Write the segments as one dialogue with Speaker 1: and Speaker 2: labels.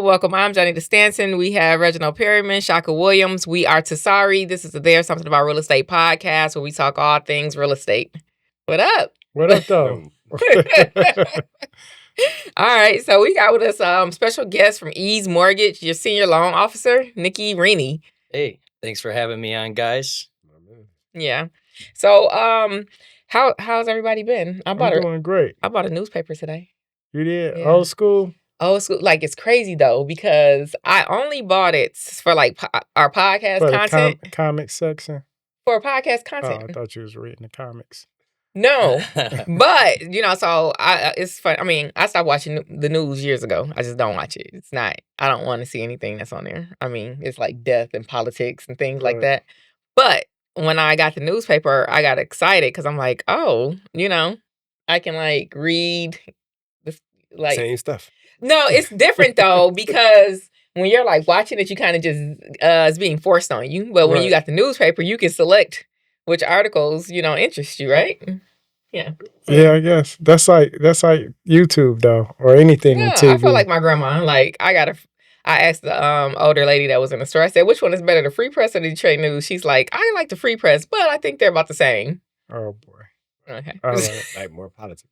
Speaker 1: Welcome. I'm Johnny DeStanson. We have Reginald Perryman, Shaka Williams. We are Tasari. This is the There's Something About Real Estate podcast where we talk all things real estate. What up?
Speaker 2: What up, though?
Speaker 1: All right. So we got with us special guest from Ease Mortgage, your senior loan officer, Nikki Rini.
Speaker 3: Hey, thanks for having me on, guys.
Speaker 1: Yeah. So how's everybody been?
Speaker 2: I'm doing great.
Speaker 1: I bought a newspaper today.
Speaker 2: You did?
Speaker 1: Yeah.
Speaker 2: Old school?
Speaker 1: Old school. Like, it's crazy, though, because I only bought it for, like, our podcast
Speaker 2: For
Speaker 1: content.
Speaker 2: the comic section?
Speaker 1: For podcast content.
Speaker 2: Oh, I thought you was reading the comics.
Speaker 1: No. But, so it's fun. I mean, I stopped watching the news years ago. I just don't watch it. It's not, I don't want to see anything that's on there. I mean, it's like death and politics and things like that. But when I got the newspaper, I got excited because I'm like, oh, I can, like, read this, like.
Speaker 4: Same stuff.
Speaker 1: No, it's different though, because when you're like watching it, you kind of just it's being forced on you. But when you got the newspaper, you can select which articles interest you, right? Yeah.
Speaker 2: Yeah, I guess that's like YouTube though, or anything on TV.
Speaker 1: I feel like my grandma. Like I asked the older lady that was in the store. I said, "Which one is better, the Free Press or the Detroit News?" She's like, "I like the Free Press, but I think they're about the same."
Speaker 2: Oh boy.
Speaker 1: Okay.
Speaker 2: All right.
Speaker 4: Like more politics.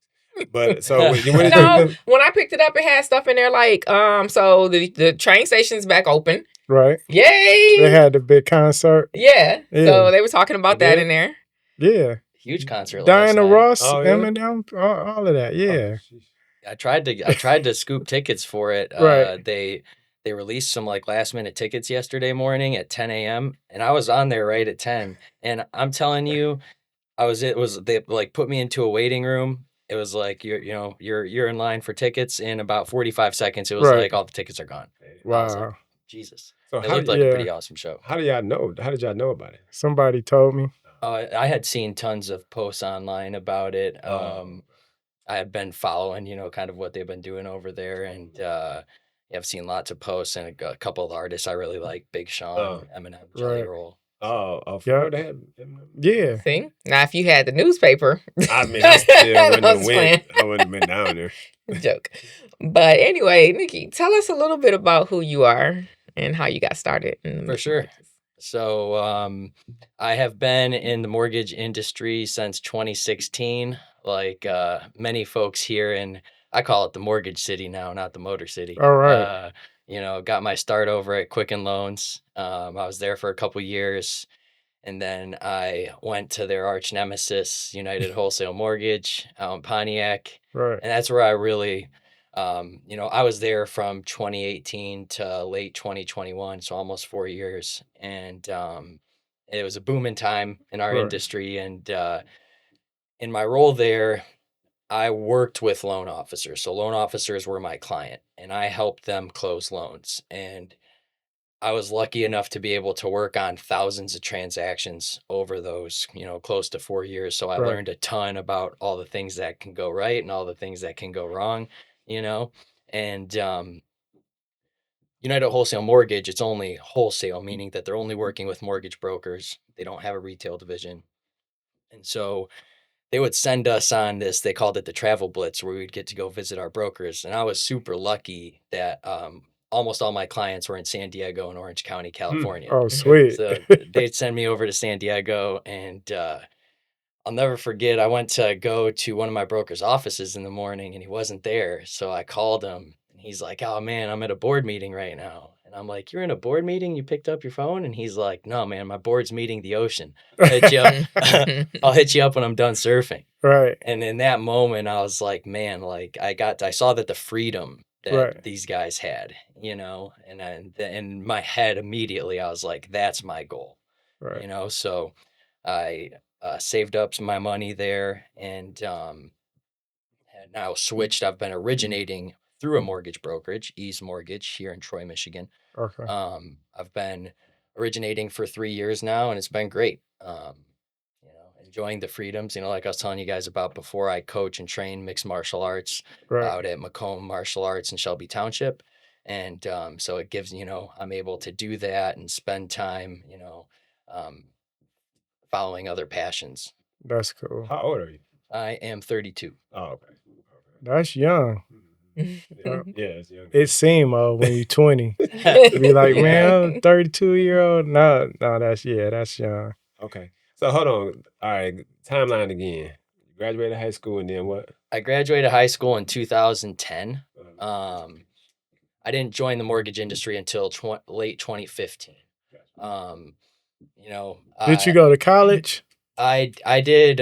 Speaker 4: But so
Speaker 1: when I picked it up, it had stuff in there like so the train station's back open.
Speaker 2: Right.
Speaker 1: Yay!
Speaker 2: They had the big concert.
Speaker 1: Yeah. So they were talking about that in there.
Speaker 2: Yeah.
Speaker 3: Huge concert.
Speaker 2: Diana Ross,
Speaker 4: oh, yeah?
Speaker 2: Eminem, all of that. Yeah.
Speaker 3: I tried to scoop tickets for it.
Speaker 2: Right.
Speaker 3: They released some like last minute tickets yesterday morning at 10 a.m. and I was on there right at 10. And I'm telling you, they like put me into a waiting room. It was like you're in line for tickets in about 45 seconds. It was like all the tickets are gone.
Speaker 2: Wow.
Speaker 3: I was like, Jesus.
Speaker 4: So
Speaker 3: it looked like a pretty awesome show.
Speaker 4: How did y'all know? How did y'all know about it?
Speaker 2: Somebody told me.
Speaker 3: I had seen tons of posts online about it. I had been following, kind of what they've been doing over there, and I've seen lots of posts and a couple of artists I really like: Big Sean, Eminem, Jelly Roll.
Speaker 4: Florida had.
Speaker 2: Yeah.
Speaker 1: See, now if you had the newspaper,
Speaker 4: I mean, I still wouldn't have went. I wouldn't have been down there.
Speaker 1: Joke. But anyway, Nikki, tell us a little bit about who you are and how you got started.
Speaker 3: For sure. So I have been in the mortgage industry since 2016. Like many folks here in, I call it the Mortgage City now, not the Motor City.
Speaker 2: All right.
Speaker 3: Got my start over at Quicken Loans. I was there for a couple years, and then I went to their arch nemesis, United Wholesale Mortgage out in Pontiac.
Speaker 2: Right.
Speaker 3: And that's where I really, I was there from 2018 to late 2021, so almost 4 years. And it was a booming time in our industry. And in my role there, I worked with loan officers. So loan officers were my client, and I helped them close loans. And I was lucky enough to be able to work on thousands of transactions over those, close to 4 years. So I learned a ton about all the things that can go right and all the things that can go wrong, And United Wholesale Mortgage, it's only wholesale, meaning that they're only working with mortgage brokers. They don't have a retail division. And so they would send us on this, they called it the travel blitz, where we'd get to go visit our brokers. And I was super lucky that almost all my clients were in San Diego and Orange County, California.
Speaker 2: Oh, sweet.
Speaker 3: So they'd send me over to San Diego, and I'll never forget, I went to go to one of my broker's offices in the morning, and he wasn't there. So I called him, and he's like, "Oh, man, I'm at a board meeting right now." And I'm like, "You're in a board meeting? You picked up your phone?" And he's like, "No, man, my board's meeting the ocean. I'll hit you up. I'll hit you up when I'm done surfing."
Speaker 2: Right.
Speaker 3: And in that moment, I was like, man, like I saw that the freedom that these guys had, and in my head immediately, I was like, that's my goal, So I saved up some of my money there, and had now switched. I've been originating through a mortgage brokerage, Ease Mortgage, here in Troy, Michigan.
Speaker 2: Okay.
Speaker 3: I've been originating for 3 years now, and it's been great. enjoying the freedoms. Like I was telling you guys about before, I coach and train mixed martial arts
Speaker 2: Right.
Speaker 3: out at Macomb Martial Arts in Shelby Township. And so it gives, I'm able to do that and spend time, um, following other passions.
Speaker 2: That's cool.
Speaker 4: How old are you?
Speaker 3: I am 32.
Speaker 4: Oh, okay.
Speaker 2: That's young.
Speaker 4: Yeah, it's young.
Speaker 2: It seemed when you're 20. Be like,
Speaker 3: Yeah.
Speaker 2: man, I'm 32-year-old. No, that's young.
Speaker 4: Okay. So hold on. All right. Timeline again. You graduated high school and then what?
Speaker 3: I graduated high school in 2010.
Speaker 4: Uh,
Speaker 3: I didn't join the mortgage industry until late 2015.
Speaker 2: Did you go to college?
Speaker 3: I did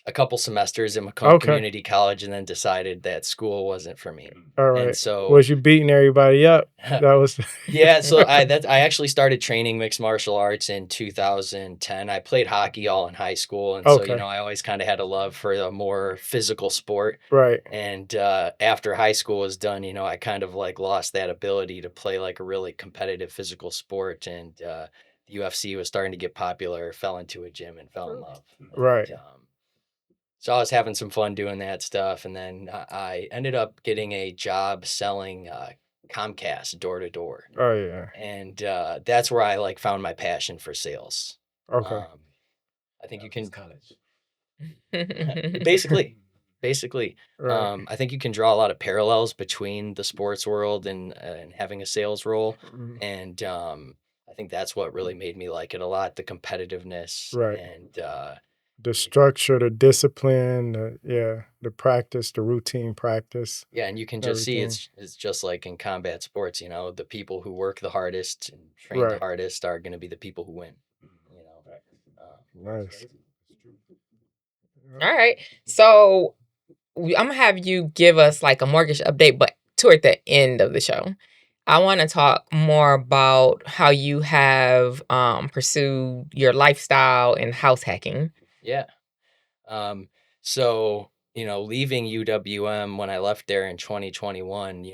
Speaker 3: a couple semesters at Macomb
Speaker 2: Okay.
Speaker 3: Community College and then decided that school wasn't for me.
Speaker 2: All right.
Speaker 3: And so
Speaker 2: Was you beating everybody up? That was
Speaker 3: yeah, so I actually started training mixed martial arts in 2010. I played hockey all in high school, and so
Speaker 2: Okay.
Speaker 3: I always kind of had a love for a more physical sport.
Speaker 2: right.
Speaker 3: And after high school was done, I kind of like lost that ability to play like a really competitive physical sport, and the UFC was starting to get popular. Fell into a gym and fell in love.
Speaker 2: Right.
Speaker 3: And, so I was having some fun doing that stuff, and then I ended up getting a job selling Comcast door to door,
Speaker 2: Oh yeah.
Speaker 3: and that's where I like found my passion for sales.
Speaker 2: Okay.
Speaker 3: I think you can
Speaker 4: college.
Speaker 3: basically.
Speaker 2: Right.
Speaker 3: I think you can draw a lot of parallels between the sports world and having a sales role,
Speaker 2: Mhm.
Speaker 3: and I think that's what really made me like it a lot. The competitiveness,
Speaker 2: Right.
Speaker 3: and
Speaker 2: The structure, the discipline, the practice, the routine practice.
Speaker 3: yeah, and you can just see
Speaker 2: Everything.
Speaker 3: it's just like in combat sports. The people who work the hardest and train the
Speaker 2: Right.
Speaker 3: hardest are going to be the people who win.
Speaker 2: Nice.
Speaker 1: All right. So I'm gonna have you give us like a mortgage update, but toward the end of the show. I want to talk more about how you have pursued your lifestyle and house hacking.
Speaker 3: Yeah. So, leaving UWM when I left there in 2021,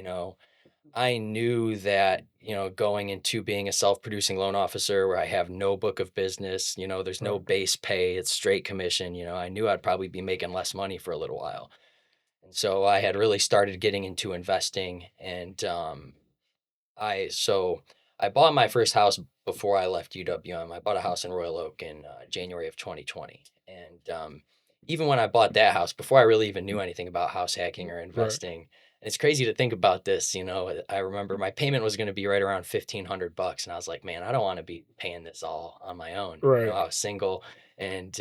Speaker 3: I knew that, going into being a self-producing loan officer where I have no book of business, there's no
Speaker 2: Right.
Speaker 3: base pay, it's straight commission, I knew I'd probably be making less money for a little while. And so I had really started getting into investing, and I bought my first house before I left UWM. I bought a house in Royal Oak in January of 2020. And even when I bought that house, before I really even knew anything about house hacking or investing, and it's crazy to think about this. I remember my payment was going to be right around $1,500, and I was like, man, I don't want to be paying this all on my own.
Speaker 2: Right.
Speaker 3: I was single, and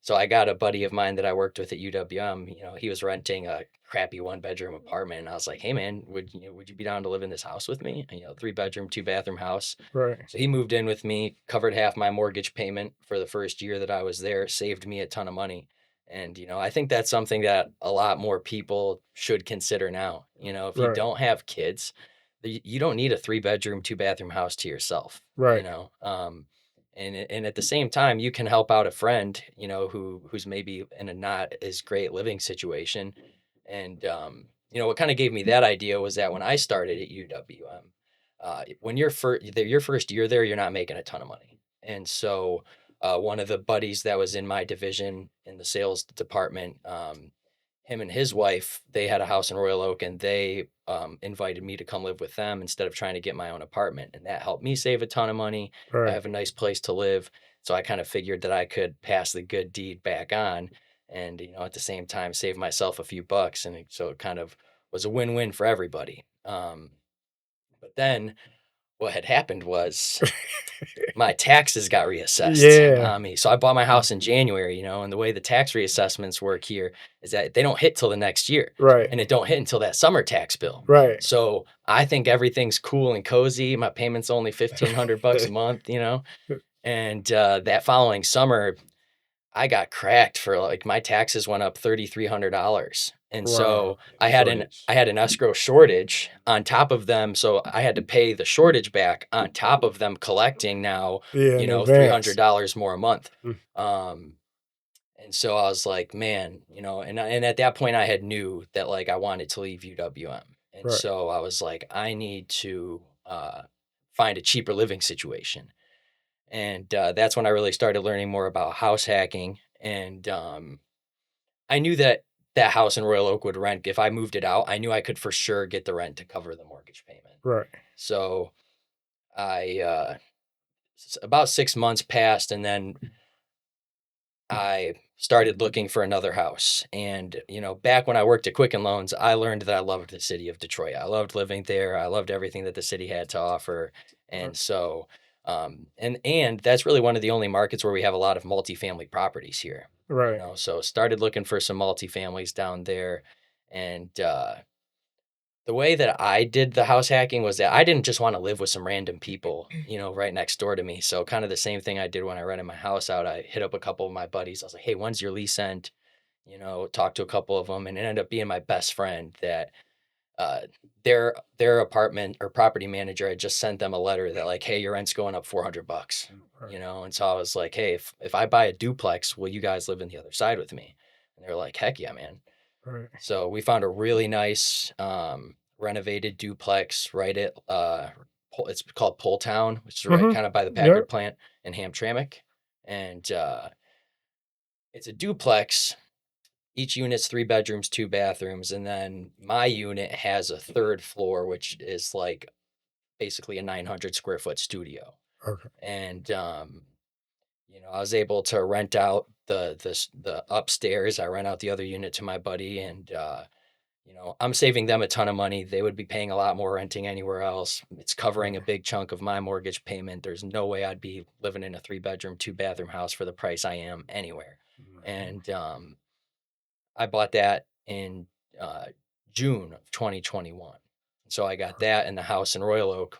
Speaker 3: so I got a buddy of mine that I worked with at UWM. He was renting a crappy 1-bedroom apartment, and I was like, "Hey, man, would you be down to live in this house with me? 3-bedroom, 2-bathroom house."
Speaker 2: Right.
Speaker 3: So he moved in with me, covered half my mortgage payment for the first year that I was there, saved me a ton of money. And I think that's something that a lot more people should consider now. If you
Speaker 2: Right.
Speaker 3: don't have kids, you don't need a 3-bedroom, 2-bathroom house to yourself.
Speaker 2: Right.
Speaker 3: And at the same time, you can help out a friend, who's maybe in a not as great living situation. And what kind of gave me that idea was that when I started at UWM, when you're your first year there, you're not making a ton of money. And so one of the buddies that was in my division in the sales department, him and his wife, they had a house in Royal Oak, and they invited me to come live with them instead of trying to get my own apartment. And that helped me save a ton of money. I
Speaker 2: Right.
Speaker 3: have a nice place to live. So I kind of figured that I could pass the good deed back on and, at the same time, save myself a few bucks. And so it kind of was a win-win for everybody. But then what had happened was my taxes got reassessed
Speaker 2: Yeah.
Speaker 3: on me. So I bought my house in January, and the way the tax reassessments work here is that they don't hit till the next year.
Speaker 2: Right.
Speaker 3: And it don't hit until that summer tax bill.
Speaker 2: Right.
Speaker 3: So I think everything's cool and cozy. My payment's only $1,500 a month, and that following summer, I got cracked for like my taxes went up $3,300. And so
Speaker 2: Wow.
Speaker 3: I had an escrow shortage on top of them. So I had to pay the shortage back on top of them collecting now,
Speaker 2: Yeah. In advance.
Speaker 3: $300 more a month.
Speaker 2: Mm.
Speaker 3: And so I was like, man, and at that point I had knew that like I wanted to leave UWM. And
Speaker 2: Right.
Speaker 3: so I was like, I need to find a cheaper living situation. And that's when I really started learning more about house hacking. And I knew that that house in Royal Oak would rent. If I moved it out, I knew I could for sure get the rent to cover the mortgage payment.
Speaker 2: Right.
Speaker 3: So I about 6 months passed, and then I started looking for another house. And, back when I worked at Quicken Loans, I learned that I loved the city of Detroit. I loved living there. I loved everything that the city had to offer. And so, and that's really one of the only markets where we have a lot of multifamily properties here.
Speaker 2: Right.
Speaker 3: So started looking for some multifamilies down there. And the way that I did the house hacking was that I didn't just want to live with some random people, right next door to me. So kind of the same thing I did when I rented my house out. I hit up a couple of my buddies. I was like, hey, when's your lease end? Talked to a couple of them, and it ended up being my best friend that uh, their apartment or property manager had just sent them a letter that like, hey, your rent's going up $400,
Speaker 2: Right.
Speaker 3: and so I was like, hey, if I buy a duplex, will you guys live in the other side with me? And they were like, heck yeah, man.
Speaker 2: Right.
Speaker 3: So we found a really nice renovated duplex right at it's called Pole Town, which is right kind of by the Packard
Speaker 2: Yep.
Speaker 3: plant in Hamtramck. And it's a duplex. Each unit's 3 bedrooms, 2 bathrooms, and then my unit has a third floor, which is like basically a 900 square foot studio.
Speaker 2: Okay.
Speaker 3: And I was able to rent out the upstairs. I rent out the other unit to my buddy, and I'm saving them a ton of money. They would be paying a lot more renting anywhere else. It's covering a big chunk of my mortgage payment. There's no way I'd be living in a 3 bedroom, 2 bathroom house for the price I am anywhere. And I bought that in June of 2021. So I got that and the house in Royal Oak.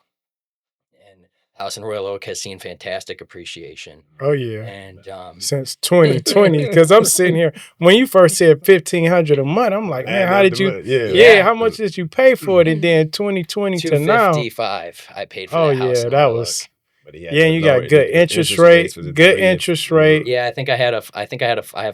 Speaker 3: And house in Royal Oak has seen fantastic appreciation.
Speaker 2: Oh yeah.
Speaker 3: And
Speaker 2: since 2020, because I'm sitting here. When you first said $1,500 a month, I'm like, man, how did you?
Speaker 3: Yeah.
Speaker 2: How much did you pay for it? And then 2020 to now,
Speaker 3: $255 I paid for
Speaker 2: oh
Speaker 3: that house
Speaker 2: yeah,
Speaker 3: in
Speaker 2: that
Speaker 3: Royal
Speaker 2: was.
Speaker 3: Oak.
Speaker 2: Yeah, and you got good interest rate, good interest rate.
Speaker 3: Yeah, I have a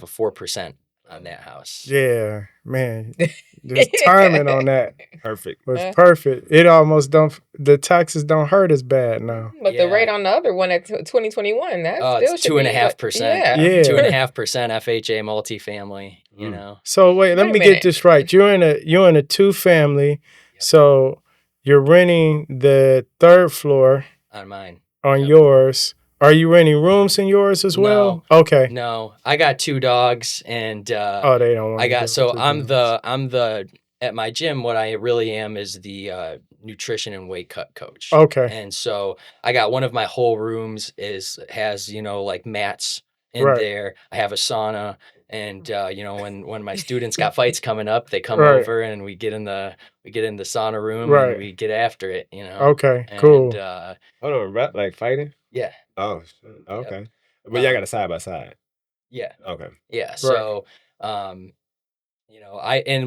Speaker 3: 4% on that house.
Speaker 2: Yeah, man, the timing on that
Speaker 4: Perfect.
Speaker 2: was perfect. It almost don't. The taxes don't hurt as bad now.
Speaker 1: But the rate on the other one at 2021, that still
Speaker 3: it's
Speaker 1: should
Speaker 3: 2.5%.
Speaker 1: Yeah.
Speaker 3: 2.5% FHA multifamily. You know.
Speaker 2: So wait, let me get this right. You're in a 2-family,
Speaker 3: Yep.
Speaker 2: so you're renting the 3rd floor
Speaker 3: On mine.
Speaker 2: on yours. Are you renting rooms in yours as well?
Speaker 3: No.
Speaker 2: Okay.
Speaker 3: No, I got 2 dogs, and
Speaker 2: They don't want.
Speaker 3: I'm the at my gym. What I really am is the nutrition and weight cut coach.
Speaker 2: Okay.
Speaker 3: And so I got one of my whole rooms has like mats in
Speaker 2: Right.
Speaker 3: there. I have a sauna, and when my students got fights coming up, they come
Speaker 2: Right.
Speaker 3: over and we get in the sauna room
Speaker 2: Right.
Speaker 3: and we get after it.
Speaker 2: Okay. Cool.
Speaker 3: And,
Speaker 4: Hold on, like fighting?
Speaker 3: yeah.
Speaker 4: Oh, okay. But y'all got a side by side.
Speaker 3: Yeah.
Speaker 4: Okay.
Speaker 3: Yeah. So, and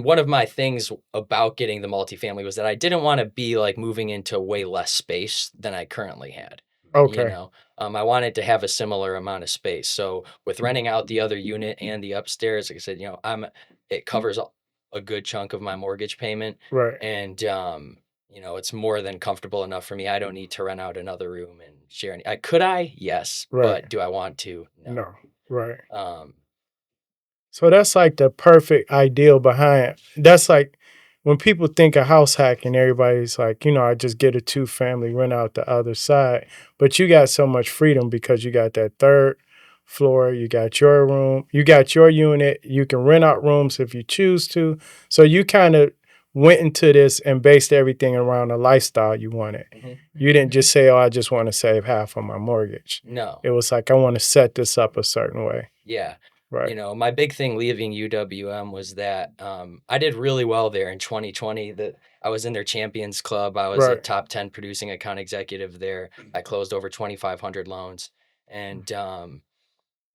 Speaker 3: one of my things about getting the multifamily was that I didn't want to be like moving into way less space than I currently had.
Speaker 2: Okay.
Speaker 3: I wanted to have a similar amount of space. So with renting out the other unit and the upstairs, like I said, it covers a good chunk of my mortgage payment.
Speaker 2: Right.
Speaker 3: And, it's more than comfortable enough for me. I don't need to rent out another room and share any. Could I? Yes.
Speaker 2: Right.
Speaker 3: But do I want to?
Speaker 2: No. Right.
Speaker 3: So
Speaker 2: that's like the perfect ideal behind. That's like when people think of house hacking, everybody's like, I just get a 2-family, rent out the other side. But you got so much freedom because you got that 3rd floor, you got your room, you got your unit, you can rent out rooms if you choose to. So you kind of went into this and based everything around the lifestyle you wanted.
Speaker 3: Mm-hmm.
Speaker 2: You didn't just say, I just want to save half on my mortgage.
Speaker 3: No.
Speaker 2: It was like, I want to set this up a certain way.
Speaker 3: Yeah.
Speaker 2: Right.
Speaker 3: My big thing leaving UWM was that I did really well there in 2020. That I was in their Champions Club. I was a top 10 producing account executive there. I closed over 2,500 loans. And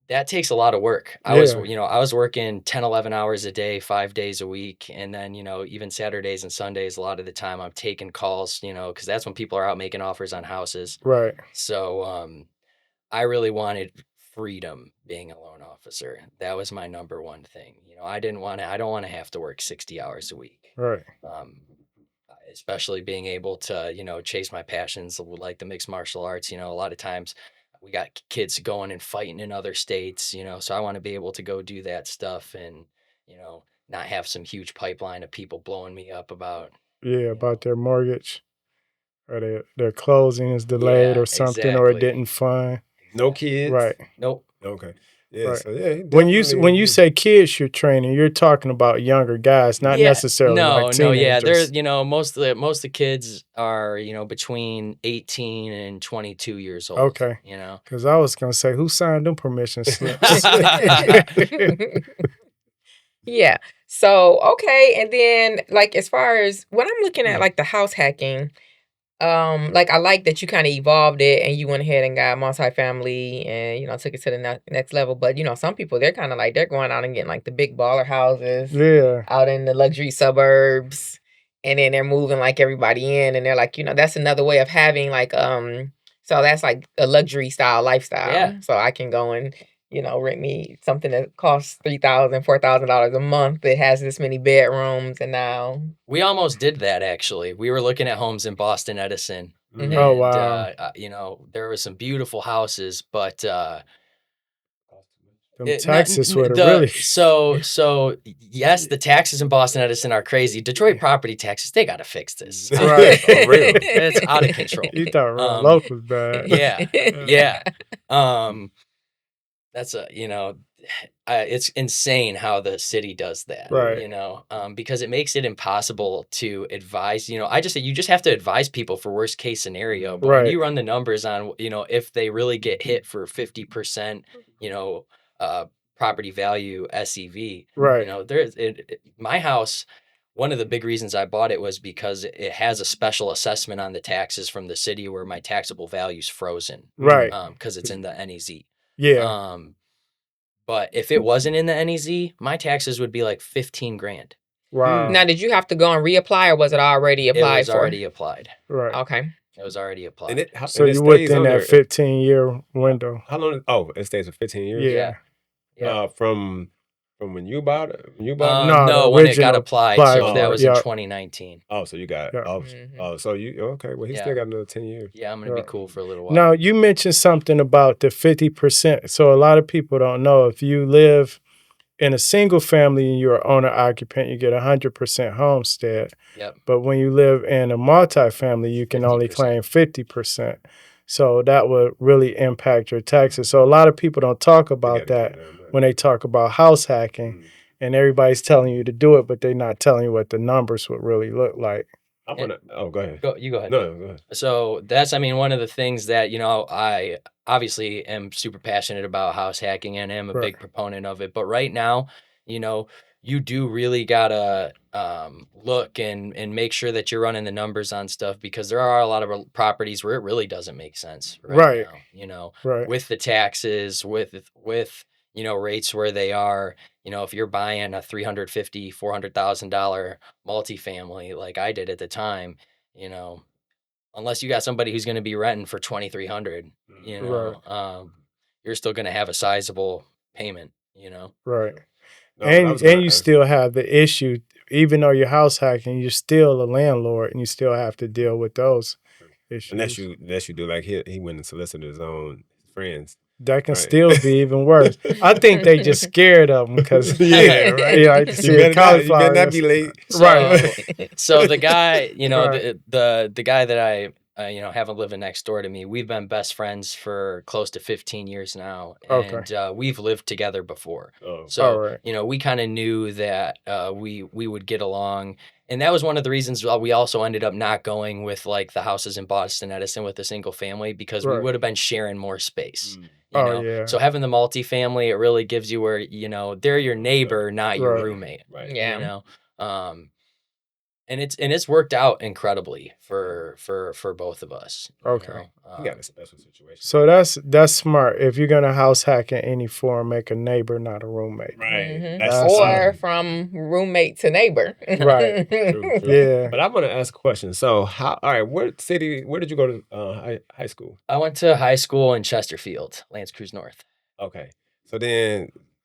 Speaker 3: that takes a lot of work. I was working 10, 11 hours a day, 5 days a week. And then, even Saturdays and Sundays, a lot of the time I'm taking calls, because that's when people are out making offers on houses.
Speaker 2: Right.
Speaker 3: So I really wanted freedom being a loan officer. That was my number one thing. I don't want to have to work 60 hours a week.
Speaker 2: Right.
Speaker 3: Especially being able to, chase my passions like the mixed martial arts. A lot of times we got kids going and fighting in other states, so I want to be able to go do that stuff and, not have some huge pipeline of people blowing me up about,
Speaker 2: about their mortgage or their closing is delayed or something or it
Speaker 3: exactly.
Speaker 2: didn't fund.
Speaker 4: No kids.
Speaker 2: Right.
Speaker 3: Nope.
Speaker 4: Okay. Yeah.
Speaker 2: Right.
Speaker 4: So yeah.
Speaker 2: When you say kids you're training, you're talking about younger guys, not necessarily like teenagers.
Speaker 3: They're most of the kids are between 18 and 22 years old.
Speaker 2: Okay. Because I was gonna say, who signed them permission slips?
Speaker 1: Yeah. So okay, and then like as far as when I'm looking at like the house hacking, like I like that you kind of evolved it and you went ahead and got multifamily and took it to the next level. But some people they're kind of like they're going out and getting like the big baller houses, out in the luxury suburbs, and then they're moving like everybody in, and they're like that's another way of having like so that's like a luxury style lifestyle.
Speaker 3: Yeah.
Speaker 1: So I can go and rent me something that costs $3,000, $4,000 a month. It has this many bedrooms, and now
Speaker 3: we almost did that. Actually, we were looking at homes in Boston Edison.
Speaker 1: Mhm.
Speaker 2: Oh, wow.
Speaker 3: There were some beautiful houses, but
Speaker 2: Them taxes would have really.
Speaker 3: So yes, the taxes in Boston Edison are crazy. Detroit property taxes, they got to fix this.
Speaker 2: Right.
Speaker 4: For real.
Speaker 3: It's out of control.
Speaker 2: You thought real local was bad.
Speaker 3: Yeah. That's it's insane how the city does that,
Speaker 2: right?
Speaker 3: Because it makes it impossible to advise. I just say you just have to advise people for worst case scenario. But when you run the numbers on, if they really get hit for 50%, property value SEV,
Speaker 2: right?
Speaker 3: My house. One of the big reasons I bought it was because it has a special assessment on the taxes from the city where my taxable value is frozen,
Speaker 2: right?
Speaker 3: Because it's in the NEZ.
Speaker 2: Yeah.
Speaker 3: But if it wasn't in the NEZ, my taxes would be like $15,000.
Speaker 2: Wow.
Speaker 1: Now, did you have to go and reapply, or was it already applied?
Speaker 3: It was already applied.
Speaker 2: Right.
Speaker 1: Okay.
Speaker 3: It was already applied.
Speaker 2: So you within that 15-year window.
Speaker 4: How long? It stays for 15 years.
Speaker 3: Yeah.
Speaker 4: From when you bought it.
Speaker 3: No, when it got applied. So that was in 2019.
Speaker 4: Oh, so you got.
Speaker 1: Mhm.
Speaker 4: So you okay? Well, he still got another 10 years.
Speaker 3: Yeah, I'm gonna be cool for a little while.
Speaker 2: Now you mentioned something about the 50%. So a lot of people don't know if you live in a single family and you're an owner occupant, you get 100% homestead.
Speaker 3: Yep.
Speaker 2: But when you live in a multifamily, you can only claim 50%. So that would really impact your taxes. So a lot of people don't talk about that when they talk about house hacking, and everybody's telling you to do it, but they're not telling you what the numbers would really look like.
Speaker 4: Go ahead.
Speaker 3: You go ahead.
Speaker 4: No, go ahead.
Speaker 3: So that's, one of the things that, I obviously am super passionate about house hacking and am a big proponent of it. But right now, you do really gotta look and make sure that you're running the numbers on stuff, because there are a lot of properties where it really doesn't make sense right now. With the taxes, with rates where they are. If you're buying a $350,000, $400,000 multifamily like I did at the time, unless you got somebody who's going to be renting for $2,300, you're still going to have a sizable payment.
Speaker 2: Right. No, and you still have the issue, even though you're house hacking, you're still a landlord, and you still have to deal with those issues.
Speaker 4: Unless you do like he went and solicited his own friends.
Speaker 2: That can still be even worse. I think they just scared of them because
Speaker 4: you better not be late.
Speaker 3: So the guy, the guy that I have living next door to me, we've been best friends for close to 15 years now, and we've lived together before. We kind of knew that we would get along. And that was one of the reasons we also ended up not going with like the houses in Boston Edison with a single family, because we would have been sharing more space. So having the multifamily, it really gives you where, they're your neighbor, not your roommate.
Speaker 4: Right.
Speaker 1: Yeah.
Speaker 3: And it's worked out incredibly for both of us.
Speaker 2: Okay.
Speaker 4: You got a special situation.
Speaker 2: So that's smart. If you're gonna house hack in any form, make a neighbor, not a roommate.
Speaker 4: Right.
Speaker 1: Or from roommate to neighbor.
Speaker 2: Right.
Speaker 4: True.
Speaker 2: Yeah.
Speaker 4: But I want to ask a question. So where did you go to high school?
Speaker 3: I went to high school in Chesterfield, L'Anse Creuse North.
Speaker 4: Okay.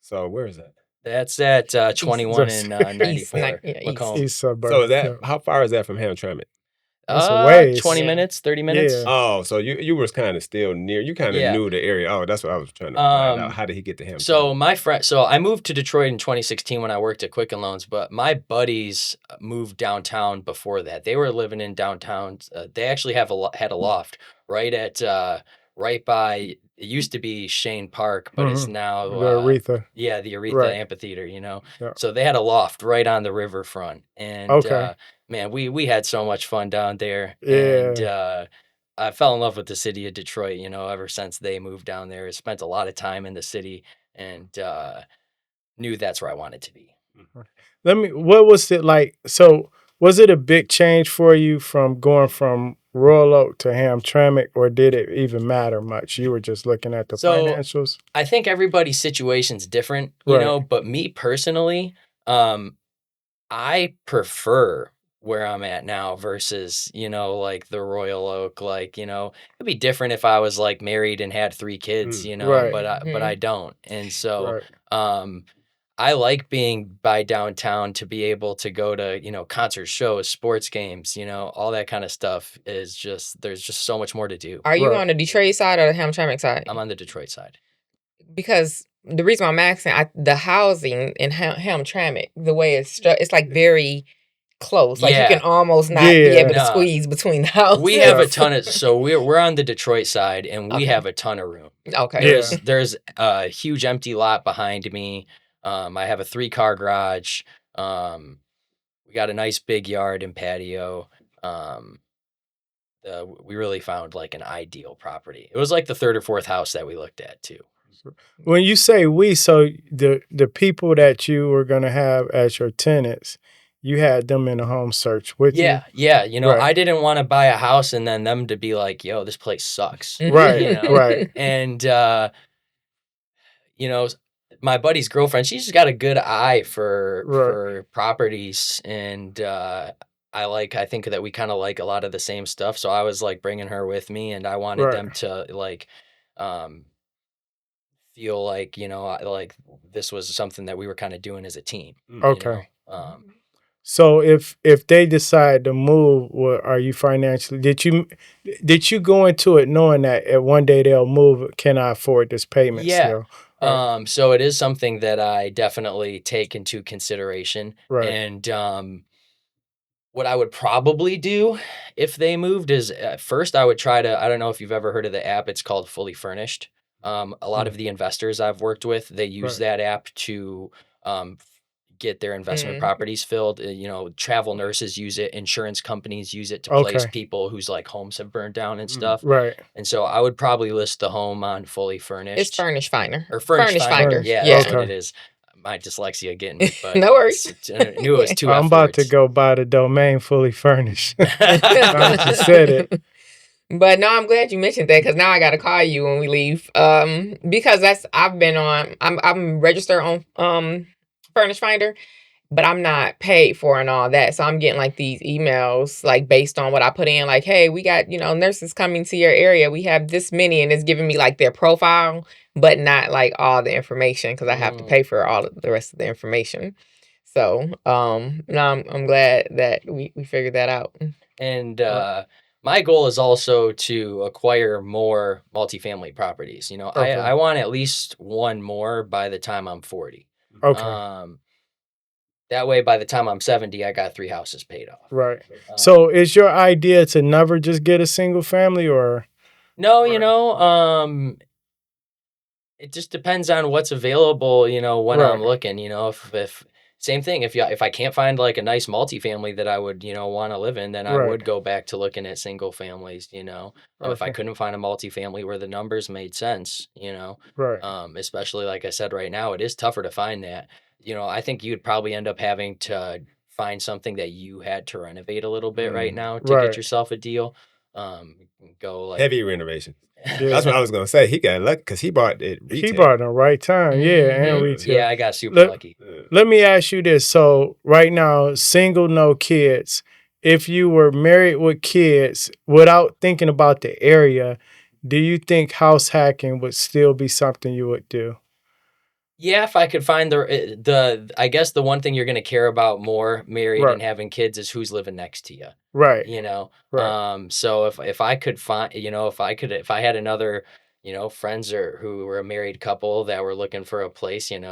Speaker 4: So where is that?
Speaker 3: That's at 21 and 94.
Speaker 1: East
Speaker 3: Macomb.
Speaker 2: East suburb.
Speaker 4: So how far is that from Hamtramck?
Speaker 2: It's a ways.
Speaker 3: 20
Speaker 1: Yeah.
Speaker 3: minutes, 30 minutes.
Speaker 2: Yeah.
Speaker 4: Oh, so you was kind of still near. You kind of
Speaker 3: Yeah.
Speaker 4: knew the area. Oh, that's what I was trying to find out. How did he get to him?
Speaker 3: So I moved to Detroit in 2016 when I worked at Quicken Loans, but my buddies moved downtown before that. They were living in downtown. They actually had a loft right by. It used to be Shane Park, but it's now
Speaker 2: the Aretha.
Speaker 3: the Aretha
Speaker 2: Right.
Speaker 3: Amphitheater. You know,
Speaker 2: Yeah.
Speaker 3: so they had a loft right on the riverfront, and
Speaker 2: Okay.
Speaker 3: man, we had so much fun down there,
Speaker 2: Yeah.
Speaker 3: and I fell in love with the city of Detroit. You know, ever since they moved down there, I spent a lot of time in the city, and knew that's where I wanted to be.
Speaker 2: What was it like? So, was it a big change for you from going from Royal Oak to Hamtramck, or did it even matter much? You were just looking at the financials?
Speaker 3: I think everybody's situation's different, you know, but me personally, I prefer where I'm at now versus, you know, like the Royal Oak. Like, you know, it'd be different if I was like married and had 3 kids, you know,
Speaker 2: Right.
Speaker 3: but I don't. And so I like being by downtown to be able to go to, you know, concert shows, sports games, you know, all that kind of stuff is just, there's just so much more to do.
Speaker 1: Are you on the Detroit side or the Hamtramck side?
Speaker 3: I'm on the Detroit side.
Speaker 1: Because the reason why I'm asking, the housing in Hamtramck, the way it's like very close. Like you can almost not be able to squeeze between the houses.
Speaker 3: We have a ton of, so we're on the Detroit side, and we have a ton of room.
Speaker 1: Okay.
Speaker 3: There's a huge empty lot behind me. I have a 3-car garage. We got a nice big yard and patio. We really found like an ideal property. It was like the 3rd or 4th house that we looked at too.
Speaker 2: When you say we, so the people that you were going to have as your tenants, you had them in a home search with you?
Speaker 3: Yeah. You know, I didn't want to buy a house and then them to be like, yo, this place sucks.
Speaker 2: Right,
Speaker 3: you know?
Speaker 2: right.
Speaker 3: And, you know, my buddy's girlfriend, she's got a good eye for properties, and I think that we kind of like a lot of the same stuff. So I was like bringing her with me, and I wanted them to like feel like, you know, like this was something that we were kind of doing as a team.
Speaker 2: Okay.
Speaker 3: You know?
Speaker 2: So if they decide to move, are you financially? Did you go into it knowing that at one day they'll move? Can I afford this payment?
Speaker 3: Yeah.
Speaker 2: Still?
Speaker 3: So it is something that I definitely take into consideration.
Speaker 2: Right.
Speaker 3: And what I would probably do if they moved is first I would try to. I don't know if you've ever heard of the app. It's called Fully Furnished. A lot of the investors I've worked with, they use that app to get their investment properties filled. You know, travel nurses use it, insurance companies use it to place people whose like homes have burned down and stuff.
Speaker 2: Right.
Speaker 3: And so I would probably list the home on Fully Furnished.
Speaker 1: It's Furnish Finder.
Speaker 3: Or Furnish Finder. Yeah, that's what it is. My dyslexia getting me, but
Speaker 1: no worries.
Speaker 3: I knew it was 2
Speaker 2: I'm about to go buy the domain Fully Furnished. I just said it.
Speaker 1: But no, I'm glad you mentioned that, because now I got to call you when we leave. Because I'm registered on Furnish Finder, but I'm not paid for and all that. So I'm getting like these emails like based on what I put in, like, hey, we got, you know, nurses coming to your area. We have this many, and it's giving me like their profile, but not like all the information, because I have to pay for all of the rest of the information. So no, I'm glad that we figured that out.
Speaker 3: And my goal is also to acquire more multifamily properties. You know, I want at least one more by the time I'm 40.
Speaker 2: Okay.
Speaker 3: That way, by the time I'm 70, I got 3 houses paid off.
Speaker 2: Right. So is your idea to never just get a single family, or?
Speaker 3: No, you know, it just depends on what's available, you know, when I'm looking, you know, if same thing, if I can't find like a nice multifamily that I would, you know, want to live in, then I would go back to looking at single families, you know. If I couldn't find a multifamily where the numbers made sense, you know, especially like I said, right now, it is tougher to find that. You know, I think you'd probably end up having to find something that you had to renovate a little bit right now to get yourself a deal. Go like
Speaker 4: heavy renovation. That's what I was gonna say. He got lucky because he bought it retail.
Speaker 2: He bought it the right time, and retail.
Speaker 3: Yeah, I got super lucky.
Speaker 2: Let me ask you this. So right now, single, no kids. If you were married with kids, without thinking about the area, do you think house hacking would still be something you would do?
Speaker 3: Yeah, if I could find I guess the one thing you're going to care about more married
Speaker 2: Right.
Speaker 3: and having kids is who's living next to you.
Speaker 2: Right.
Speaker 3: You know,
Speaker 2: Right.
Speaker 3: so if I could find, if I had another, friends who were a married couple that were looking for a place, it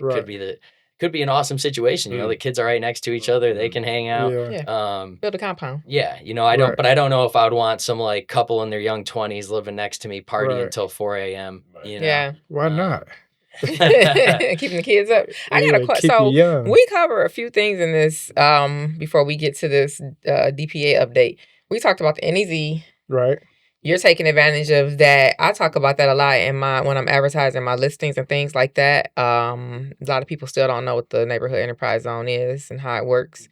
Speaker 2: Right.
Speaker 3: could be an awesome situation. The kids are right next to each other, they can hang out.
Speaker 2: Yeah.
Speaker 1: Yeah. Build a compound.
Speaker 3: Yeah,
Speaker 2: Right.
Speaker 3: but I don't know if I would want some like couple in their young 20s living next to me partying
Speaker 2: Right.
Speaker 3: until 4 a.m.
Speaker 1: Yeah.
Speaker 2: Why not?
Speaker 1: Keeping the kids up. I got a
Speaker 2: Yeah,
Speaker 1: question.
Speaker 2: keep you
Speaker 1: So
Speaker 2: young.
Speaker 1: we cover a few things in this before we get to this DPA update. We talked about the NEZ.
Speaker 2: Right.
Speaker 1: You're taking advantage of that. I talk about that a lot when I'm advertising my listings and things like that. A lot of people still don't know what the neighborhood enterprise zone is and how it works.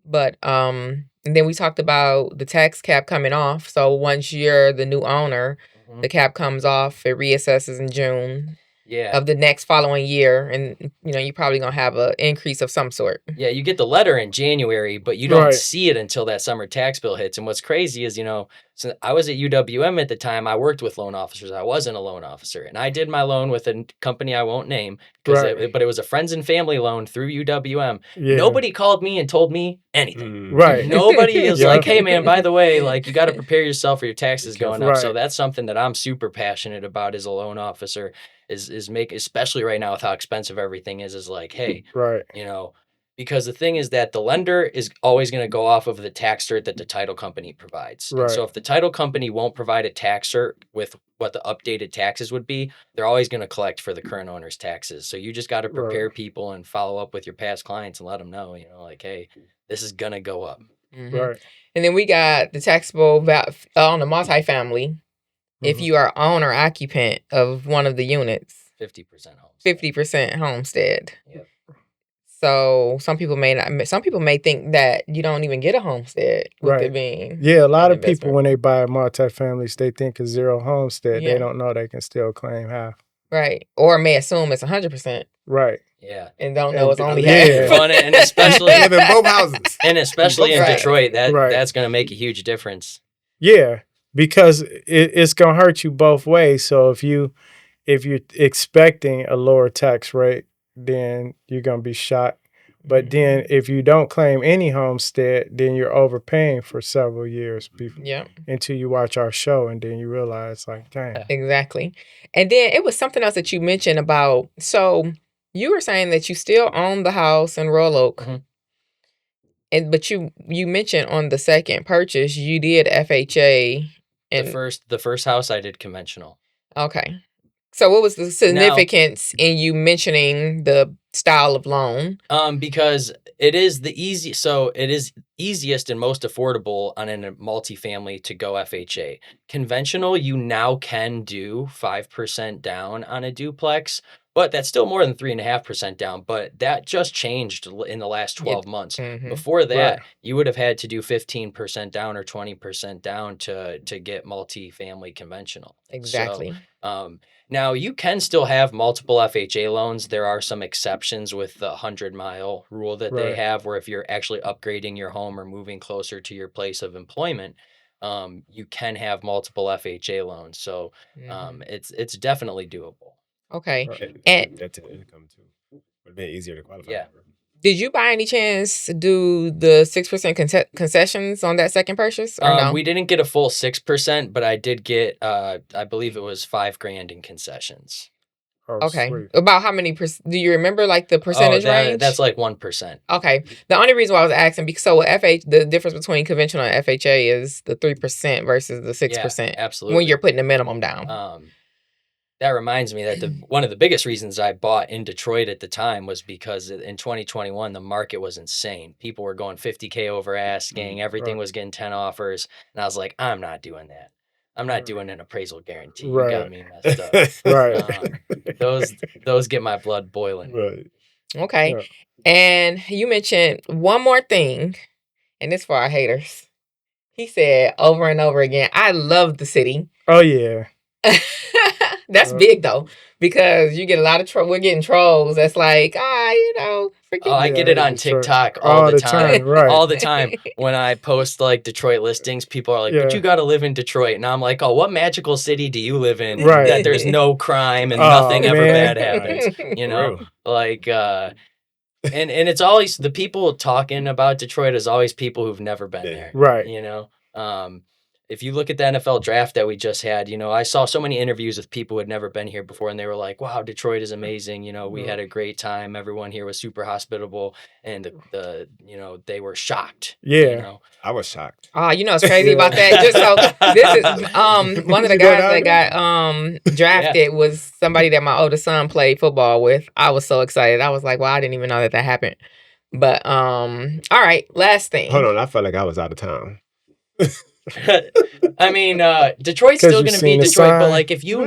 Speaker 1: But and then we talked about the tax cap coming off. So once you're the new owner,
Speaker 3: Mhm.
Speaker 1: the cap comes off. It reassesses in June
Speaker 3: Yeah.
Speaker 1: of the next following year, and you're probably gonna have an increase of some sort.
Speaker 3: Yeah, you get the letter in January, but you don't
Speaker 2: Right.
Speaker 3: see it until that summer tax bill hits. And what's crazy is, so I was at UWM at the time. I worked with loan officers. I wasn't a loan officer, and I did my loan with a company I won't name
Speaker 2: Right.
Speaker 3: but it was a friends and family loan through UWM.
Speaker 2: Yeah.
Speaker 3: Nobody called me and told me anything.
Speaker 2: Right.
Speaker 3: Nobody is
Speaker 2: Yeah.
Speaker 3: like, hey man, by the way, like you got to prepare yourself for your taxes going up. So
Speaker 2: Right.
Speaker 3: that's something that I'm super passionate about as a loan officer is make, especially right now with how expensive everything is like, hey,
Speaker 2: Right.
Speaker 3: because the thing is that the lender is always going to go off of the tax cert that the title company provides. And so
Speaker 2: Right.
Speaker 3: if the title company won't provide a tax cert with what the updated taxes would be, they're always going to collect for the current owner's taxes. So you just got to prepare
Speaker 2: Right.
Speaker 3: people and follow up with your past clients and let them know, like, hey, this is going to go up.
Speaker 1: Mhm.
Speaker 2: Right.
Speaker 1: And then we got the taxable on the multifamily. If
Speaker 2: Mhm.
Speaker 1: you are owner occupant of one of the units,
Speaker 3: 50% homes.
Speaker 1: 50% homestead.
Speaker 3: Yep.
Speaker 1: So some people may think that you don't even get a homestead with
Speaker 2: Right.
Speaker 1: it being
Speaker 2: Yeah, a lot
Speaker 1: an
Speaker 2: of people
Speaker 1: investment.
Speaker 2: when they buy multifamilies, they think it's zero homestead.
Speaker 1: Yeah.
Speaker 2: They don't know they can still claim half.
Speaker 1: Right. Or may assume it's 100%
Speaker 2: Right.
Speaker 3: Yeah.
Speaker 1: and don't know it's
Speaker 2: And-
Speaker 1: only
Speaker 2: yeah.
Speaker 1: half.
Speaker 3: Well, and especially
Speaker 4: Live in both houses.
Speaker 3: and especially in
Speaker 1: Right.
Speaker 3: Detroit,
Speaker 2: Right.
Speaker 3: that's going to make a huge difference.
Speaker 2: Yeah, because it's gonna hurt you both ways. So if you're expecting a lower tax rate, then you're gonna be shocked. But then if you don't claim any homestead, then you're overpaying for several years
Speaker 1: Yeah.
Speaker 2: until you watch our show, and then you realize like, dang.
Speaker 1: Exactly. And then it was something else that you mentioned about, so you were saying that you still own the house in Royal Oak.
Speaker 3: Mhm.
Speaker 1: But you mentioned on the second purchase you did FHA and
Speaker 3: The first house I did conventional.
Speaker 1: okay. So what was the significance in you mentioning the style of loan?
Speaker 3: Because it is it is easiest and most affordable on a multifamily to go FHA. Conventional, you now can do 5% down on a duplex, but that's still more than 3.5% down. But that just changed in the last 12 months.
Speaker 1: Mhm.
Speaker 3: Before that,
Speaker 2: Right.
Speaker 3: you would have had to do 15% down or 20% down to get multifamily conventional.
Speaker 1: Exactly.
Speaker 3: So, now you can still have multiple FHA loans. There are some exceptions with the 100-mile rule that they
Speaker 2: Right.
Speaker 3: have, where if you're actually upgrading your home or moving closer to your place of employment, you can have multiple FHA loans. So
Speaker 1: Mhm.
Speaker 3: it's definitely doable.
Speaker 1: Okay.
Speaker 2: Right.
Speaker 1: And
Speaker 4: That's an income too. Would have been easier to qualify.
Speaker 3: Yeah.
Speaker 4: for.
Speaker 1: did you by any chance do the 6% concessions on that second purchase or no?
Speaker 3: We didn't get a full 6%, but I did get I believe it was $5,000 in concessions.
Speaker 2: Oh,
Speaker 1: Okay.
Speaker 2: sweet.
Speaker 1: About how many do you remember like the percentage range?
Speaker 3: That's like 1%.
Speaker 1: Okay. The only reason why I was asking because so with the difference between conventional and FHA is the 3% versus the 6%
Speaker 3: Absolutely.
Speaker 1: when you're putting the minimum down.
Speaker 3: That reminds me that one of the biggest reasons I bought in Detroit at the time was because in 2021 the market was insane. People were going 50K over asking. Everything
Speaker 2: Right.
Speaker 3: was getting 10 offers, and I was like, I'm not doing that. I'm not doing an appraisal guarantee. You
Speaker 2: Right.
Speaker 3: got me messed up.
Speaker 2: Right.
Speaker 3: Those get my blood boiling.
Speaker 4: Right.
Speaker 1: Okay.
Speaker 2: Yeah.
Speaker 1: And you mentioned one more thing, and it's for our haters. He said over and over again, I love the city.
Speaker 2: Oh yeah.
Speaker 1: That's big though, because you get a lot of we're getting trolls. That's like, forget.
Speaker 3: Oh, I get it on
Speaker 2: Detroit.
Speaker 3: TikTok all the time.
Speaker 2: right?
Speaker 3: All the time. When I post like Detroit listings, people are like, but
Speaker 2: Yeah.
Speaker 3: you got to live in Detroit. And I'm like, oh, what magical city do you live in
Speaker 2: Right.
Speaker 3: that there's no crime and
Speaker 2: Oh,
Speaker 3: nothing ever
Speaker 2: man.
Speaker 3: bad happens? You know,
Speaker 4: Real.
Speaker 3: like, and it's always the people talking about Detroit is always people who've never been
Speaker 4: Yeah.
Speaker 3: there.
Speaker 2: Right.
Speaker 3: You know, if you look at the NFL draft that we just had, you know, I saw so many interviews with people who had never been here before, and they were like, wow, Detroit is amazing. You know, we had a great time. Everyone here was super hospitable, and you know, they were shocked.
Speaker 2: Yeah.
Speaker 3: You know?
Speaker 4: I was shocked.
Speaker 1: You know what's crazy about that? Just so this is one of the
Speaker 2: You go
Speaker 1: guys
Speaker 2: down
Speaker 1: that got drafted was somebody that my oldest son played football with. I was so excited. I was like, well, I didn't even know that happened. But all right, last thing.
Speaker 4: Hold on, I felt like I was out of town.
Speaker 3: I mean, Detroit's
Speaker 2: 'Cause
Speaker 3: still
Speaker 2: you
Speaker 3: going to be
Speaker 2: seen the
Speaker 3: Detroit, but
Speaker 2: sign.
Speaker 3: like if you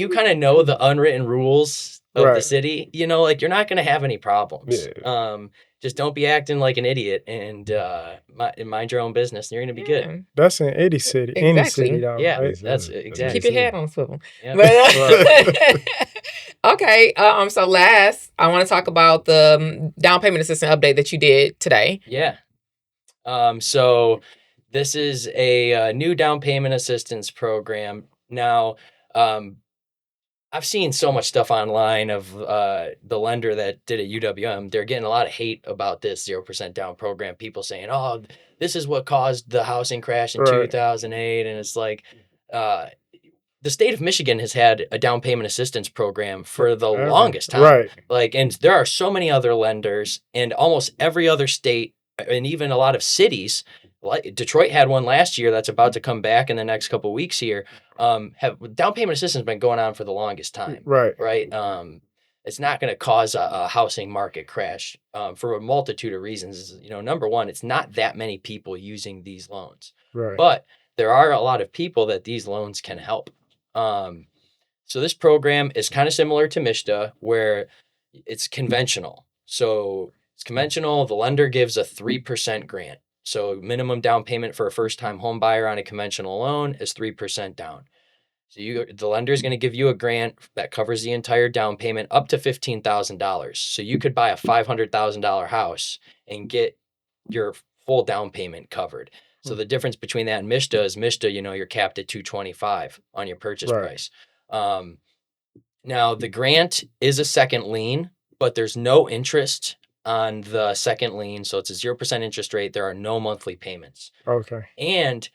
Speaker 3: kind of know the unwritten rules of the
Speaker 2: Right.
Speaker 3: city, you know, like you're not going to have any problems.
Speaker 4: Yeah.
Speaker 3: Just don't be acting like an idiot and mind your own business, and you're going to be good.
Speaker 2: That's in any city. Any
Speaker 1: Exactly.
Speaker 2: city, though.
Speaker 3: Yeah,
Speaker 2: Right?
Speaker 3: that's
Speaker 4: Exactly.
Speaker 3: exactly.
Speaker 1: Keep your head on a swivel.
Speaker 3: Yeah.
Speaker 1: But, okay. So last, I want to talk about the down payment assistance update that you did today.
Speaker 3: Yeah. So this is a new down payment assistance program. Now, I've seen so much stuff online of the lender that did at UWM. They're getting a lot of hate about this 0% down program. People saying, oh, this is what caused the housing crash in 2008. And it's like, the state of Michigan has had a down payment assistance program for the longest time.
Speaker 2: Right.
Speaker 3: Like, and there are so many other lenders, and almost every other state and even a lot of cities, like Detroit had one last year that's about to come back in the next couple of weeks here, have down payment assistance been going on for the longest time.
Speaker 2: Right.
Speaker 3: It's not going to cause a housing market crash for a multitude of reasons. You know, number one, it's not that many people using these loans,
Speaker 2: Right.
Speaker 3: but there are a lot of people that these loans can help. So this program is kind of similar to MISHDA, where it's conventional. So it's conventional. The lender gives a 3% grant. So minimum down payment for a first-time home buyer on a conventional loan is 3% down. So the lender is going to give you a grant that covers the entire down payment up to $15,000. So you could buy a $500,000 house and get your full down payment covered. So the difference between that and MISHDA is MISHDA, you know, you're capped at $225 on your purchase price. Now the grant is a second lien, but there's no interest on the second lien. So it's a 0% interest rate. There are no monthly payments.
Speaker 2: Okay.
Speaker 3: And,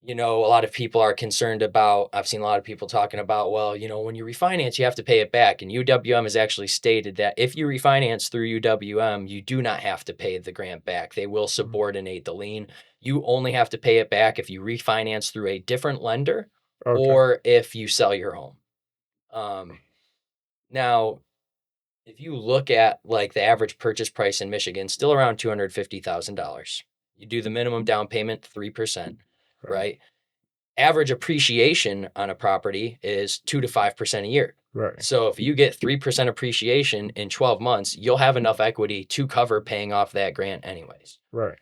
Speaker 3: you know, a lot of people are concerned about, I've seen a lot of people talking about, well, you know, when you refinance, you have to pay it back. And UWM has actually stated that if you refinance through UWM, you do not have to pay the grant back. They will subordinate the lien. You only have to pay it back if you refinance through a different lender or if you sell your home. Now, if you look at like the average purchase price in Michigan, still around $250,000. You do the minimum down payment, 3%, right? Average appreciation on a property is 2 to 5% a year.
Speaker 2: Right.
Speaker 3: So if you get 3% appreciation in 12 months, you'll have enough equity to cover paying off that grant anyways.
Speaker 2: Right.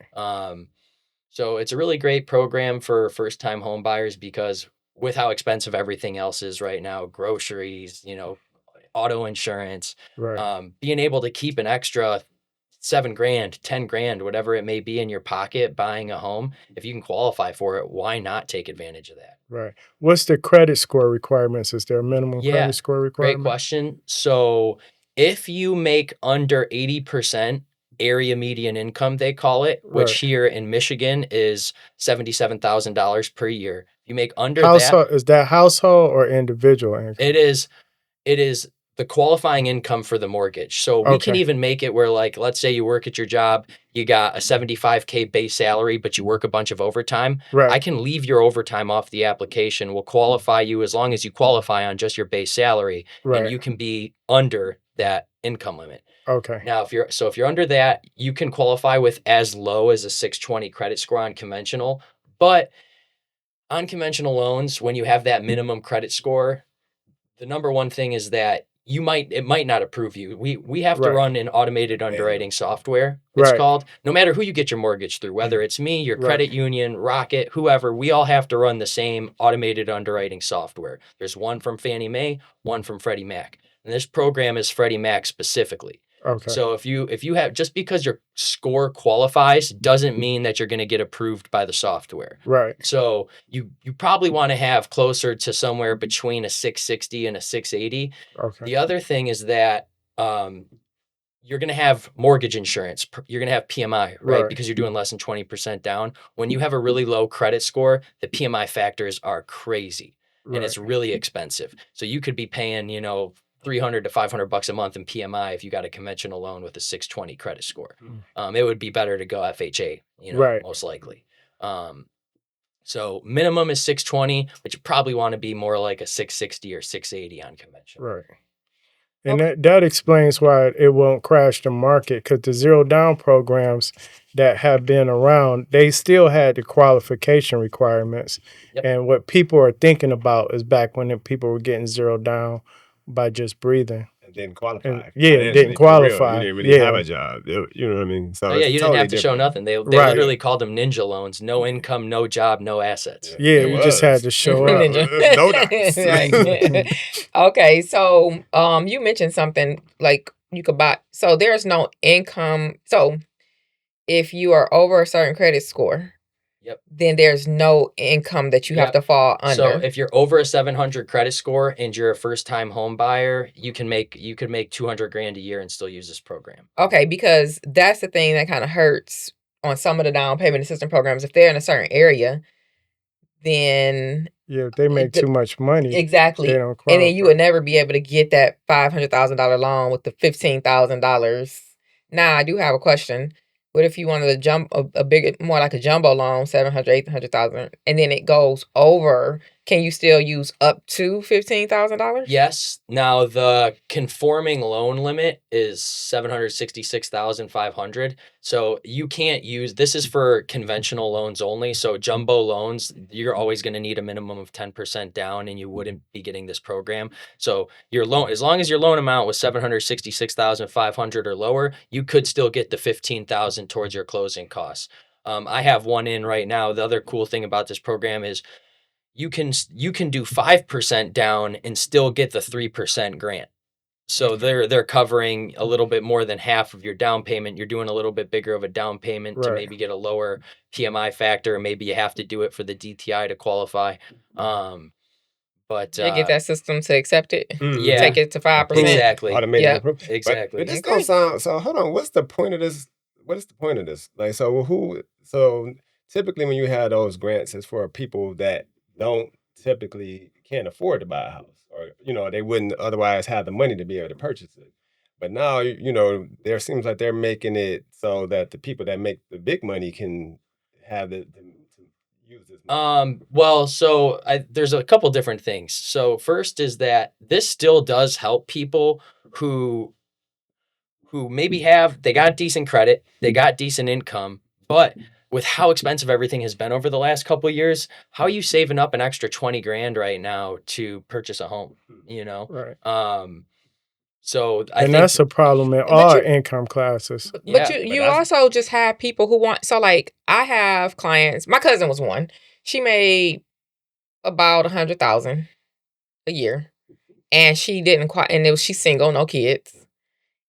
Speaker 3: So it's a really great program for first-time home buyers because with how expensive everything else is right now, groceries, you know, auto insurance, being able to keep an extra $7,000, $10,000, whatever it may be in your pocket buying a home, if you can qualify for it, why not take advantage of that?
Speaker 2: Right. What's the credit score requirements? Is there a minimum credit score requirement?
Speaker 3: Great question. So if you make under 80% area median income, they call it, which here in Michigan is $77,000 per year. If you make under that,
Speaker 2: is that household or individual income?
Speaker 3: It is the qualifying income for the mortgage. So we can even make it where, like, let's say you work at your job, you got a $75K base salary, but you work a bunch of overtime. I can leave your overtime off the application. We'll qualify you as long as you qualify on just your base salary, and you can be under that income limit.
Speaker 2: Okay.
Speaker 3: Now, if you're under that, you can qualify with as low as a 620 credit score on conventional. But on conventional loans, when you have that minimum credit score, the number one thing is that it might not approve you. We have to
Speaker 2: Right.
Speaker 3: run an automated underwriting software. It's
Speaker 2: Right.
Speaker 3: called, no matter who you get your mortgage through, whether it's me, your
Speaker 2: Right.
Speaker 3: credit union, Rocket, whoever, we all have to run the same automated underwriting software. There's one from Fannie Mae, one from Freddie Mac. And this program is Freddie Mac specifically.
Speaker 2: Okay.
Speaker 3: So if you have, just because your score qualifies doesn't mean that you're going to get approved by the software.
Speaker 2: Right.
Speaker 3: So you probably want to have closer to somewhere between a 660 and a 680.
Speaker 2: Okay.
Speaker 3: The other thing is that you're going to have mortgage insurance. You're going to have PMI, right? Because you're doing less than 20% down. When you have a really low credit score, the PMI factors are crazy and it's really expensive. So you could be paying, $300 to $500 a month in PMI if you got a conventional loan with a 620 credit score. It would be better to go FHA, most likely. So minimum is 620, but you probably want to be more like a 660 or 680 on conventional.
Speaker 2: Right. And that explains why it won't crash the market, because the zero down programs that have been around, they still had the qualification requirements.
Speaker 3: Yep.
Speaker 2: And what people are thinking about is back when people were getting zero down by just breathing.
Speaker 4: Didn't qualify.
Speaker 2: Didn't qualify.
Speaker 4: You didn't really have a job. You know what I mean? So
Speaker 3: you didn't have to show nothing. They literally called them ninja loans. No income, no job, no assets.
Speaker 2: Yeah, you just had to show up.
Speaker 4: No dots.
Speaker 1: Okay, so you mentioned something like you could buy. So there's no income. So if you are over a certain credit score, then there's no income that you have to fall under.
Speaker 3: So if you're over a 700 credit score and you're a first-time home buyer, you could make $200,000 a year and still use this program.
Speaker 1: Okay, because that's the thing that kind of hurts on some of the down payment assistance programs. If they're in a certain area, then
Speaker 2: if they make too much money,
Speaker 1: exactly,
Speaker 2: they don't qualify.
Speaker 1: And then you would never be able to get that $500,000 loan with the $15,000. Now I do have a question. What if you wanted to jump a bigger, more like a jumbo loan, 700, 800,000, and then it goes over? Can you still use up to $15,000?
Speaker 3: Yes. Now the conforming loan limit is $766,500. So you can't use, this is for conventional loans only. So jumbo loans, you're always going to need a minimum of 10% down, and you wouldn't be getting this program. So your loan, as long as your loan amount was $766,500 or lower, you could still get the $15,000 towards your closing costs. I have one in right now. The other cool thing about this program is you can do 5% down and still get the 3% grant. So they're covering a little bit more than half of your down payment. You're doing a little bit bigger of a down payment to maybe get a lower PMI factor. Maybe you have to do it for the DTI to qualify. But
Speaker 1: get that system to accept it.
Speaker 3: Yeah,
Speaker 1: take it to 5%.
Speaker 3: Exactly.
Speaker 4: Automated.
Speaker 3: Yep. Exactly.
Speaker 4: But this don't sound. So hold on. What's the point of this? What is the point of this? Like, so typically when you have those grants, it's for people that can't afford to buy a house, or they wouldn't otherwise have the money to be able to purchase it. But now there seems like they're making it so that the people that make the big money can have to use this money.
Speaker 3: Well, so there's a couple different things. So first is that this still does help people who maybe they got decent credit, they got decent income, but with how expensive everything has been over the last couple of years, how are you saving up an extra $20,000 right now to purchase a home?
Speaker 2: Right.
Speaker 3: So I
Speaker 2: think that's a problem in all income classes.
Speaker 1: But you also just have people who want. So like I have clients. My cousin was one. She made about $100,000 a year, and she didn't quite. And she's single, no kids.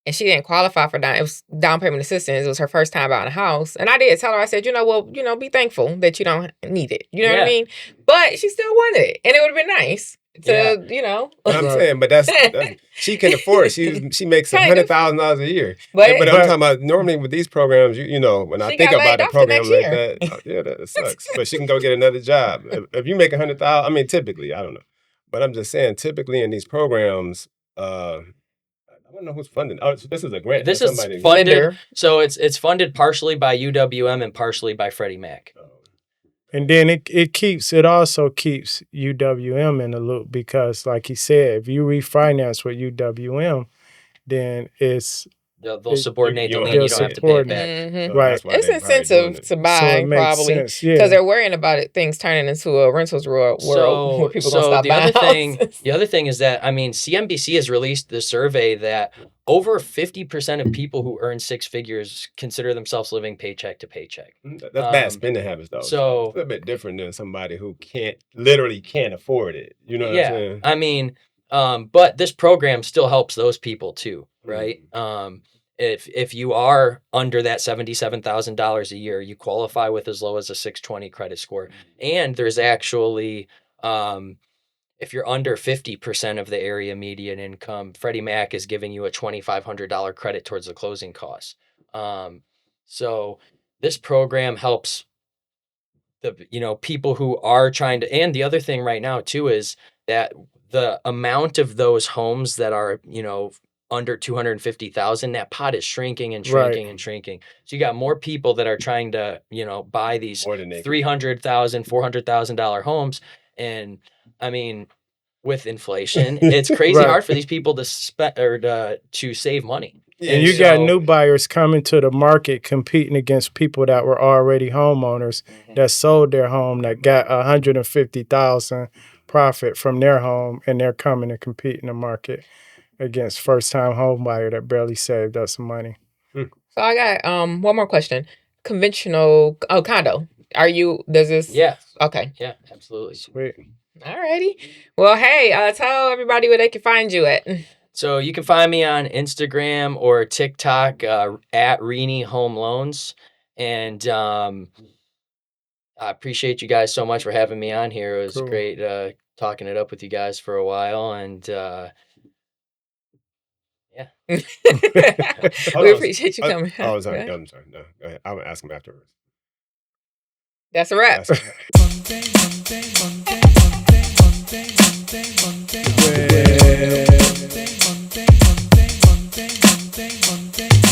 Speaker 1: And she didn't qualify for down. It was down payment assistance. It was her first time buying a house. And I did tell her, I said, be thankful that you don't need it. You know what I mean? But she still wanted it. And it would have been nice to,
Speaker 4: I'm saying, but that's she can afford it. She makes $100,000 a year. But I'm talking about normally with these programs, when I think about a program like that, that sucks. But she can go get another job. If you make $100,000, I mean, typically, I don't know. But I'm just saying, typically in these programs, I don't know who's funding. Oh, so this is a grant.
Speaker 3: This is funded. So it's funded partially by UWM and partially by Freddie Mac.
Speaker 2: And then it also keeps UWM in the loop, because like he said, if you refinance with UWM, then it's
Speaker 3: they'll subordinate the
Speaker 4: you
Speaker 3: lien.
Speaker 2: they'll
Speaker 3: You don't have to pay it
Speaker 2: support
Speaker 3: back.
Speaker 1: Mhm.
Speaker 4: So
Speaker 2: Right.
Speaker 4: that's why
Speaker 1: It's
Speaker 4: they probably doing
Speaker 1: incentive
Speaker 4: it.
Speaker 1: to
Speaker 2: So
Speaker 1: buy
Speaker 2: it makes
Speaker 1: probably
Speaker 2: sense.
Speaker 1: because
Speaker 2: Yeah.
Speaker 1: they're worrying about it, things turning into a rentals world where people gonna stop
Speaker 3: The
Speaker 1: buying houses.
Speaker 3: the other thing is that, I mean, CNBC has released the survey that over 50% of people who earn six figures consider themselves living paycheck to paycheck.
Speaker 4: That's bad spending habits, though. It's a
Speaker 3: So
Speaker 4: little bit different than somebody who literally can't afford it. You know what I'm
Speaker 3: yeah,
Speaker 4: saying?
Speaker 3: I mean, but this program still helps those people too, right? If you are under that $77,000 a year, you qualify with as low as a 620 credit score, and there's actually if you're under 50% of the area median income, Freddie Mac is giving you a $2,500 credit towards the closing costs. So this program helps the people who are trying to, and the other thing right now too is that the amount of those homes that are under 250,000, that pot is shrinking and shrinking and shrinking. So you got more people that are trying to buy these $300,000, $400,000 homes, and I mean, with inflation, it's crazy hard for these people to spend or to save money.
Speaker 2: And you got new buyers coming to the market competing against people that were already homeowners that sold their home that got $150,000 profit from their home, and they're coming to compete in the market against first-time home buyer that barely saved up some money.
Speaker 1: So I got one more question. Conventional condo. Does this?
Speaker 3: Yeah.
Speaker 1: Okay.
Speaker 3: Yeah, absolutely.
Speaker 2: Sweet.
Speaker 1: Alrighty. Well, hey, tell everybody where they can find you at.
Speaker 3: So you can find me on Instagram or TikTok at Rini Home Loans. And I appreciate you guys so much for having me on here. It was great talking it up with you guys for a while. And yeah.
Speaker 1: We appreciate you coming.
Speaker 4: I'm sorry. No, go ahead. I'll ask him afterwards.
Speaker 1: That's a wrap.
Speaker 2: Monday.